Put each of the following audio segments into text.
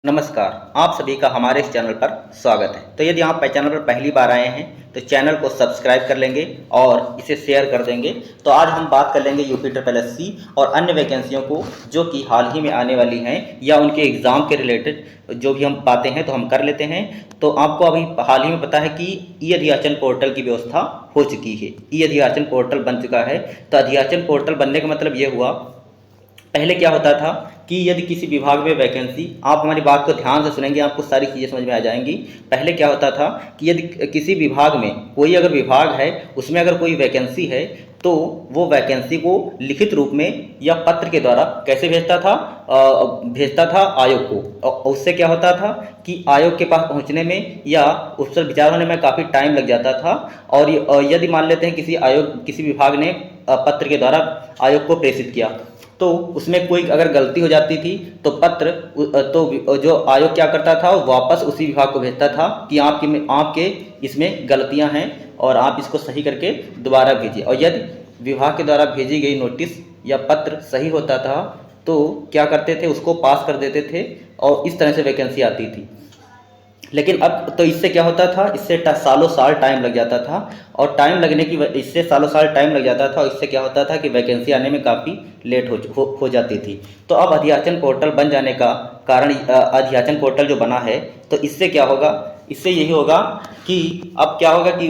नमस्कार, आप सभी का हमारे इस चैनल पर स्वागत है। तो यदि आप चैनल पर पहली बार आए हैं तो चैनल को सब्सक्राइब कर लेंगे और इसे शेयर कर देंगे। तो आज हम बात कर लेंगे यूपी ट्रिपल एससी और अन्य वैकेंसियों को जो कि हाल ही में आने वाली हैं या उनके एग्ज़ाम के रिलेटेड जो भी हम बातें हैं तो हम कर लेते हैं। तो आपको अभी हाल ही में पता है कि ई अधियाचन पोर्टल की व्यवस्था हो चुकी है, ई अधियाचन पोर्टल बन चुका है। तो अधियाचन पोर्टल बनने का मतलब ये हुआ, पहले क्या होता था कि यदि किसी विभाग में वैकेंसी, आप हमारी बात को ध्यान से सुनेंगे आपको सारी चीज़ें समझ में आ जाएंगी। पहले क्या होता था कि यदि किसी विभाग में कोई अगर विभाग है उसमें अगर कोई वैकेंसी है तो वो वैकेंसी को लिखित रूप में या पत्र के द्वारा कैसे भेजता था, भेजता था आयोग को। और उससे क्या होता था कि आयोग के पास पहुंचने में या उस पर विचार होने में काफ़ी टाइम लग जाता था। और यदि मान लेते हैं किसी विभाग ने पत्र के द्वारा आयोग को प्रेषित किया तो उसमें कोई अगर गलती हो जाती थी तो तो जो आयोग क्या करता था वापस उसी विभाग को भेजता था कि आपके इसमें गलतियां हैं और आप इसको सही करके दोबारा भेजिए। और यदि विभाग के द्वारा भेजी गई नोटिस या पत्र सही होता था तो क्या करते थे, उसको पास कर देते थे और इस तरह से वैकेंसी आती थी। लेकिन अब तो इससे क्या होता था, इससे सालों साल टाइम लग जाता था। और टाइम लगने की इससे सालों साल टाइम लग जाता था और इससे क्या होता था कि वैकेंसी आने में काफ़ी लेट हो जाती थी। तो अब अधियाचन पोर्टल बन जाने का कारण, अधियाचन पोर्टल जो बना है तो इससे क्या होगा, इससे यही होगा कि अब क्या होगा कि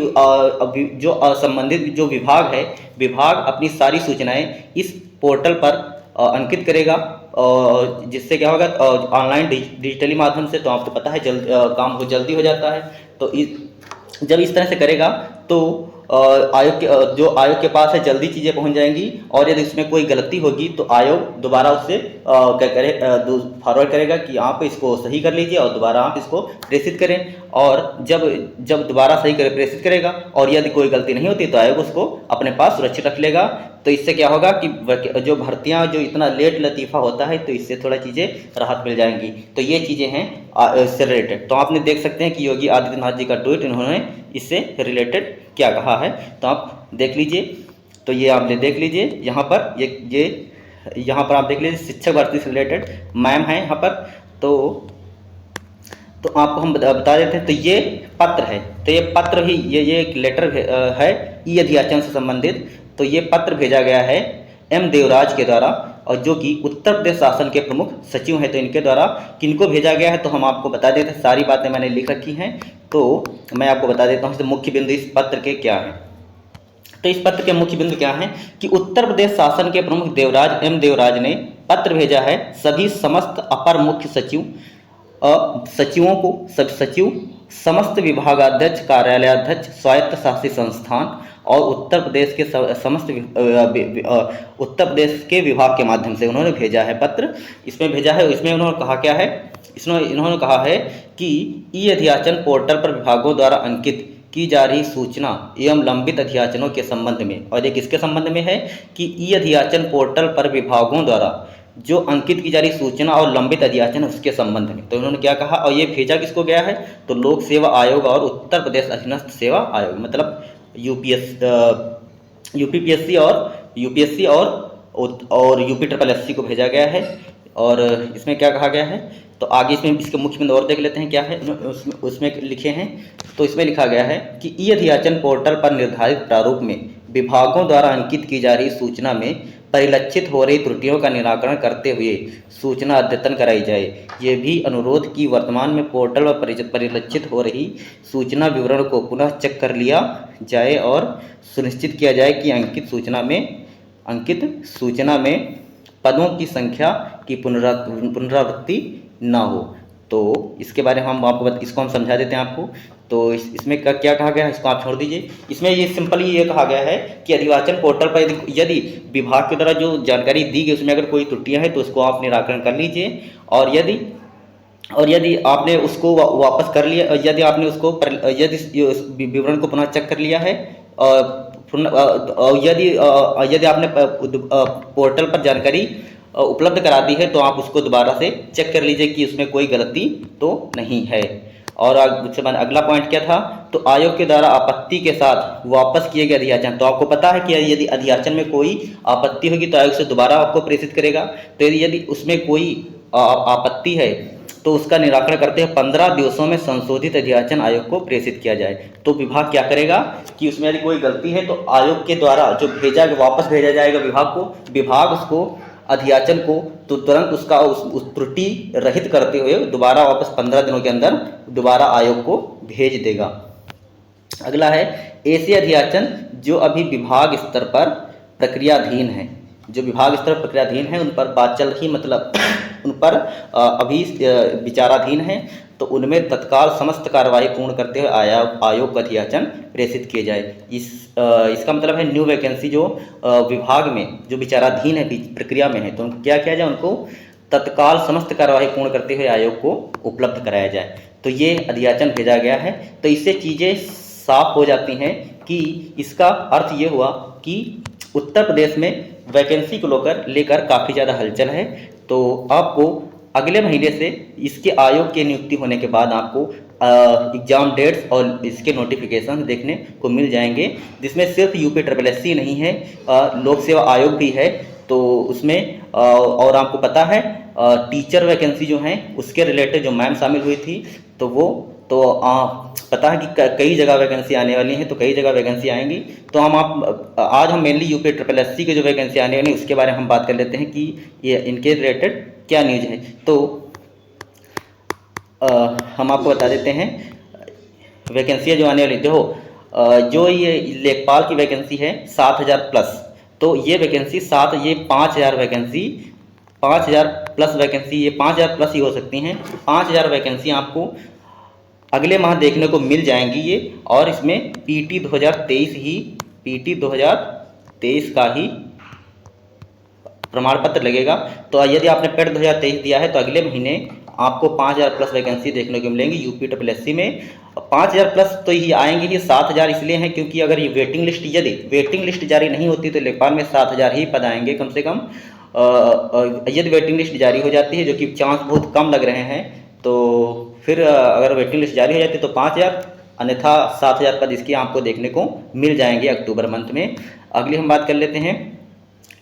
जो संबंधित जो विभाग है, विभाग अपनी सारी सूचनाएं इस पोर्टल पर अंकित करेगा। और जिससे क्या होगा, ऑनलाइन डिजिटली माध्यम से, तो आपको पता है काम जल्दी हो जाता है। तो जब इस तरह से करेगा तो जो आयोग के पास है जल्दी चीज़ें पहुंच जाएंगी। और यदि इसमें कोई गलती होगी तो आयोग दोबारा उससे क्या करे, फॉरवर्ड करेगा कि आप इसको सही कर लीजिए और दोबारा आप इसको प्रेषित करें। और जब जब दोबारा सही करे प्रेषित करेगा और यदि कोई गलती नहीं होती तो आयोग उसको अपने पास सुरक्षित रख लेगा। तो इससे क्या होगा कि जो भर्तियां जो इतना लेट लतीफ़ा होता है तो इससे थोड़ा चीज़ें राहत मिल जाएंगी। तो ये चीज़ें हैं इससे रिलेटेड। तो आपने देख सकते हैं कि योगी आदित्यनाथ जी का ट्वीट, इन्होंने इससे रिलेटेड क्या कहा है, तो आप देख लीजिए। तो ये आपने देख लीजिए यहाँ पर, ये यहाँ पर आप देख लीजिए, शिक्षक भर्ती से रिलेटेड मैम है यहाँ पर। तो आपको हम बता देते हैं। तो ये पत्र है, तो ये पत्र ही ये एक लेटर है ई अधियाचन से संबंधित। तो ये पत्र भेजा गया है एम देवराज के द्वारा, और जो कि उत्तर प्रदेश शासन के प्रमुख सचिव हैं। तो इनके द्वारा किनको भेजा गया है तो हम आपको बता देते हैं, सारी बातें मैंने लिख रखी हैं तो मैं आपको बता देता हूँ। तो मुख्य बिंदु इस पत्र के क्या हैं, तो इस पत्र के मुख्य बिंदु क्या हैं कि उत्तर प्रदेश शासन के प्रमुख देवराज ने पत्र भेजा है सभी समस्त अपर मुख्य सचिवों को, सब सचिव, समस्त विभागाध्यक्ष, कार्यालयाध्यक्ष, स्वायत्त शासित संस्थान और उत्तर प्रदेश के उत्तर प्रदेश के विभाग के माध्यम से उन्होंने भेजा है पत्र। इसमें भेजा है, इसमें उन्होंने कहा क्या है, इन्होंने कहा है कि ई अधियाचन पोर्टल पर विभागों द्वारा अंकित की जा रही सूचना एवं लंबित अधियाचनों के संबंध में, और ये किसके संबंध में है कि ई अधियाचन पोर्टल पर विभागों द्वारा जो अंकित की जा रही सूचना और लंबित अधियाचन उसके संबंध में। तो उन्होंने क्या कहा, और ये भेजा किसको गया है, तो लोक सेवा आयोग और उत्तर प्रदेश अधीनस्थ सेवा आयोग, मतलब यूपीपीएससी और यूपी ट्रिपल एससी को भेजा गया है। और इसमें क्या कहा गया है, तो आगे इसमें इसके मुख्य बिंदु और देख लेते हैं क्या है उसमें लिखे हैं। तो इसमें लिखा गया है कि ई अधियाचन पोर्टल पर निर्धारित प्रारूप में विभागों द्वारा अंकित की जा रही सूचना में परिलक्षित हो रही त्रुटियों का निराकरण करते हुए सूचना अद्यतन कराई जाए। ये भी अनुरोध कि वर्तमान में पोर्टल पर परिलक्षित हो रही सूचना विवरण को पुनः चेक कर लिया जाए और सुनिश्चित किया जाए कि अंकित सूचना में पदों की संख्या की पुनरावृत्ति ना हो। तो इसके बारे में इसको हम समझा देते हैं आपको। तो इसमें क्या कहा गया है, इसको आप छोड़ दीजिए। इसमें ये सिंपली ये कहा गया है कि अधिवाचन पोर्टल पर यदि विभाग के द्वारा जो जानकारी दी गई उसमें अगर कोई त्रुटियां हैं तो उसको आप निराकरण कर लीजिए। और यदि आपने उसको वापस कर लिया, यदि विवरण को पुनः चेक कर लिया है, यदि आपने पोर्टल पर जानकारी उपलब्ध करा दी है तो आप उसको दोबारा से चेक कर लीजिए कि उसमें कोई गलती तो नहीं है। और उसके बाद अगला पॉइंट क्या था, तो आयोग के द्वारा आपत्ति के साथ वापस किए गए अधियाचन। तो आपको पता है कि यदि अधियाचन में कोई आपत्ति होगी तो आयोग से दोबारा आपको प्रेषित करेगा। तो यदि उसमें कोई आपत्ति है तो उसका निराकरण करते हुए 15 दिवसों में संशोधित अध्याचन आयोग को प्रेषित किया जाए। तो विभाग क्या करेगा कि उसमें यदि कोई गलती है तो आयोग के द्वारा जो वापस भेजा जाएगा विभाग को, विभाग उसको अध्याचन को तो तुरंत उसका उस त्रुटि रहित करते हुए दोबारा वापस 15 दिनों के अंदर दोबारा आयोग को भेज देगा। अगला है ऐसे अध्याचन जो अभी विभाग स्तर पर प्रक्रियाधीन है। जो विभाग स्तर पर प्रक्रियाधीन है उन पर बात चल रही, मतलब उन पर अभी विचाराधीन है, तो उनमें तत्काल समस्त कार्रवाई पूर्ण करते हुए आयोग का अध्याचन प्रेषित किए जाए। इसका मतलब है न्यू वैकेंसी जो विभाग में जो विचाराधीन है, प्रक्रिया में है, तो क्या किया जाए, उनको तत्काल समस्त कार्रवाई पूर्ण करते हुए आयोग को उपलब्ध कराया जाए। तो ये अध्याचन भेजा गया है। तो इससे चीज़ें साफ हो जाती हैं कि इसका अर्थ ये हुआ कि उत्तर प्रदेश में वैकेंसी को लेकर काफ़ी ज़्यादा हलचल है। तो आपको अगले महीने से इसके आयोग की नियुक्ति होने के बाद आपको एग्ज़ाम डेट्स और इसके नोटिफिकेशन देखने को मिल जाएंगे, जिसमें सिर्फ UPSSC नहीं है, लोक सेवा आयोग भी है। तो उसमें और आपको पता है टीचर वैकेंसी जो हैं उसके रिलेटेड जो मैम शामिल हुई थी, तो वो तो पता है कि कई जगह वैकेंसी आने वाली हैं, तो कई जगह वैकेंसी आएंगी। तो आज हम मेनली UPSSC के जो वैकेंसी आने वाली है उसके बारे में हम बात कर लेते हैं कि ये इनके रिलेटेड क्या न्यूज है। तो हम आपको बता देते हैं वैकेंसियाँ जो आने वाली, देखो जो ये लेखपाल की वैकेंसी है 7000 प्लस, तो ये वैकेंसी ये 5000 वैकेंसी, 5000 प्लस वैकेंसी, ये 5000 प्लस ही हो सकती हैं। 5000 वैकेंसी आपको अगले माह देखने को मिल जाएंगी ये, और इसमें PT 2023 का ही प्रमाण पत्र लगेगा। तो यदि आपने पेट 2023 दिया है तो अगले महीने आपको 5000 प्लस वैकेंसी देखने को मिलेंगी UPSSC में। 5000 प्लस तो ये आएंगे ही, 7000 इसलिए हैं क्योंकि अगर ये यदि वेटिंग लिस्ट जारी नहीं होती तो लेखपाल में 7000 ही पद आएंगे कम से कम। यदि वेटिंग लिस्ट जारी हो जाती है, जो कि चांस बहुत कम लग रहे हैं, तो फिर अगर वेटिंग लिस्ट जारी हो जाती है तो 5000, अन्यथा 7000 पद इसकी आपको देखने को मिल जाएंगे अक्टूबर मंथ में। अगली हम बात कर लेते हैं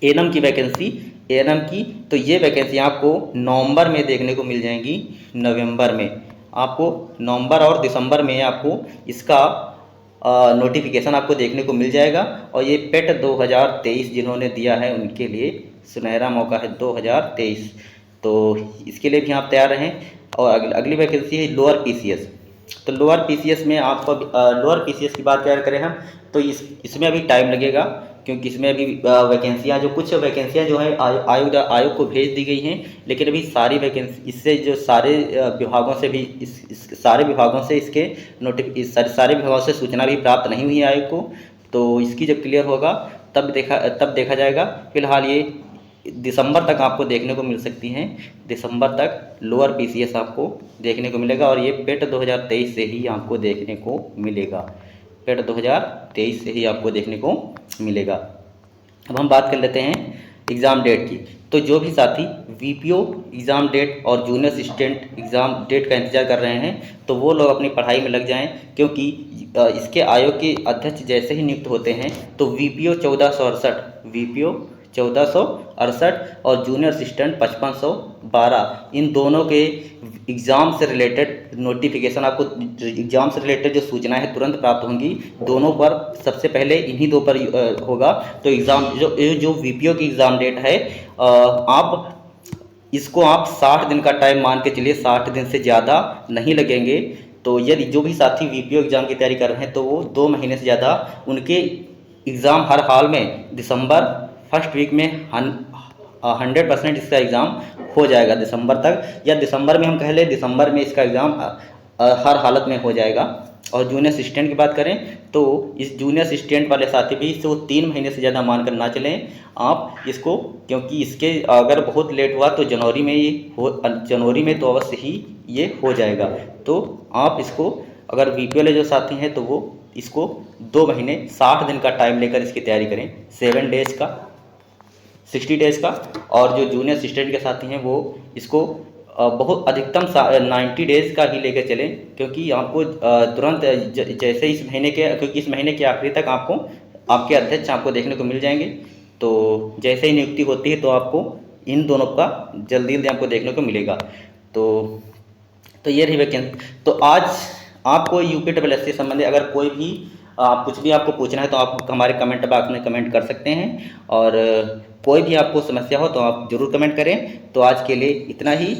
ANM की वैकेंसी। ANM की तो ये वैकेंसी आपको नवंबर में देखने को मिल जाएंगी, नवंबर में आपको, नवंबर और दिसंबर में आपको इसका नोटिफिकेशन आपको देखने को मिल जाएगा। और ये पेट 2023 जिन्होंने दिया है उनके लिए सुनहरा मौका है 2023, तो इसके लिए भी आप तैयार रहें। और अगली वैकेंसी है लोअर PCS। तो लोअर PCS में आपको लोअर PCS की बात करें हम, तो इसमें अभी टाइम लगेगा, क्योंकि इसमें अभी वैकेंसियाँ कुछ वैकेंसियाँ जो है आयोग को भेज दी गई हैं, लेकिन अभी सारी वैकेंसी इससे जो सारे विभागों से भी सारे विभागों से इसके सारे विभागों से सूचना भी प्राप्त नहीं हुई है आयोग को। तो इसकी जब क्लियर होगा तब देखा जाएगा। फिलहाल ये दिसंबर तक आपको देखने को मिल सकती हैं, दिसंबर तक लोअर PCS आपको देखने को मिलेगा। और ये पेट 2023 से ही आपको देखने को मिलेगा, पेट 2023 से ही आपको देखने को मिलेगा। अब हम बात कर लेते हैं एग्ज़ाम डेट की। तो जो भी साथी VPO एग्ज़ाम डेट और जूनियर असिस्टेंट एग्ज़ाम डेट का इंतजार कर रहे हैं, तो वो लोग अपनी पढ़ाई में लग जाएं, क्योंकि इसके आयोग के अध्यक्ष जैसे ही नियुक्त होते हैं तो VPO 1468 और जूनियर असिस्टेंट 5512, इन दोनों के एग्ज़ाम से रिलेटेड नोटिफिकेशन आपको, एग्ज़ाम से रिलेटेड जो सूचनाएं हैं तुरंत प्राप्त होंगी। दोनों पर सबसे पहले इन्हीं दो पर होगा। तो एग्ज़ाम जो VPO की एग्ज़ाम डेट है, इसको आप 60 दिन का टाइम मान के चलिए, 60 दिन से ज़्यादा नहीं लगेंगे। तो यदि जो भी साथी VPO एग्ज़ाम की तैयारी कर रहे हैं तो वो 2 महीने से ज़्यादा, उनके एग्ज़ाम हर हाल में दिसंबर फर्स्ट वीक में 100% इसका एग्ज़ाम हो जाएगा दिसंबर तक, या दिसंबर में हम कह लें दिसंबर में इसका एग्ज़ाम हर हालत में हो जाएगा। और जूनियर असिस्टेंट की बात करें तो इस जूनियर असिस्टेंट वाले साथी भी इसको 3 महीने से ज़्यादा मानकर ना चलें आप इसको, क्योंकि इसके अगर बहुत लेट हुआ तो जनवरी में तो अवश्य ही ये हो जाएगा। तो आप इसको, अगर VPO वाले जो साथी हैं तो वो इसको 2 महीने 60 दिन का टाइम लेकर इसकी तैयारी करें, 7 डेज़ का, 60 डेज़ का। और जो जूनियर असिस्टेंट के साथी हैं वो इसको बहुत अधिकतम 90 डेज़ का ही लेकर चलें, क्योंकि आपको तुरंत जैसे इस महीने के, क्योंकि इस महीने के आखिरी तक आपको आपके अध्यक्ष आपको देखने को मिल जाएंगे। तो जैसे ही नियुक्ति होती है तो आपको इन दोनों का जल्दी आपको देखने को मिलेगा। तो तो ये रही वैकेंसी। तो आज आपको UPSS से संबंधित अगर कोई भी कुछ भी आपको पूछना है तो आप हमारे कमेंट बॉक्स में कमेंट कर सकते हैं, और कोई भी आपको समस्या हो तो आप ज़रूर कमेंट करें। तो आज के लिए इतना ही।